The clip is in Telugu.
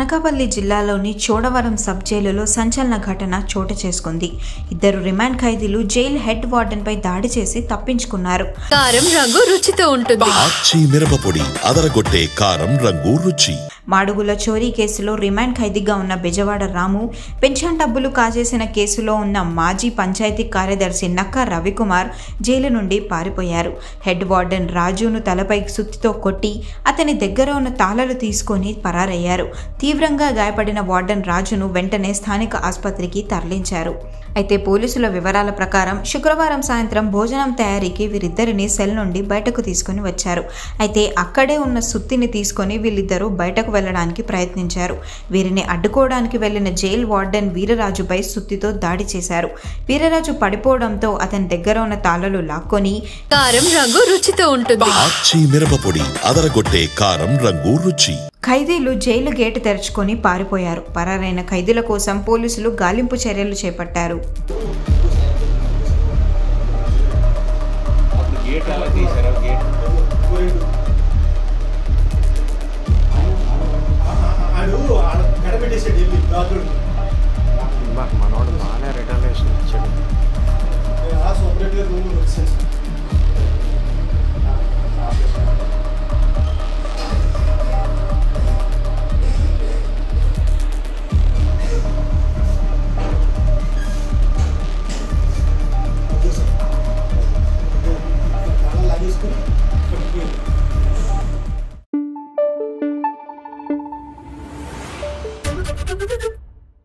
అనకాపల్లి జిల్లాలోని చోడవరం సబ్ జైలులో సంచలన ఘటన చోటు చేసుకుంది. ఇద్దరు రిమాండ్ ఖైదీలు జైలు హెడ్ వార్డెన్ పై దాడి చేసి తప్పించుకున్నారు. కారం రంగు రుచితో ఉంటుంది. మిరపపొడి అదరగొట్టే కారం రంగు రుచి. మాడుగుల చోరీ కేసులో రిమాండ్ ఖైదీగా ఉన్న బెజవాడ రాము, పెన్షన్ డబ్బులు కాజేసిన కేసులో ఉన్న మాజీ పంచాయతీ కార్యదర్శి నక్క రవికుమార్ జైలు నుండి పారిపోయారు. హెడ్ వార్డెన్ రాజును తలపై సుత్తితో కొట్టి అతని దగ్గర ఉన్న తాళాలు తీసుకొని పరారయ్యారు. తీవ్రంగా గాయపడిన వార్డెన్ రాజును వెంటనే స్థానిక ఆసుపత్రికి తరలించారు. అయితే పోలీసుల వివరాల ప్రకారం శుక్రవారం సాయంత్రం భోజనం తయారీకి వీరిద్దరిని సెల్ నుండి బయటకు తీసుకుని వచ్చారు. అయితే అక్కడే ఉన్న సుత్తిని తీసుకొని వీళ్ళిద్దరూ బయటకు వెళ్లడానికి ప్రయత్నించారు. వీరిని అడ్డుకోవడానికి వెళ్లిన జైల్ వార్డెన్ వీరరాజుపై సుత్తితో దాడి చేశారు. వీరరాజు పడిపోవడంతో అతని దగ్గర ఉన్న తాళాలు లాక్కొని కారం రంగు రుచితో ఉంటుంది. మిరపపొడి అదరగొట్టే కారం రంగు రుచి. ఖైదీలు జైలు గేటు తెరుచుకొని పారిపోయారు. పరారైన ఖైదీల కోసం పోలీసులు గాలింపు చర్యలు చేపట్టారు. గడపెట్టేసాడు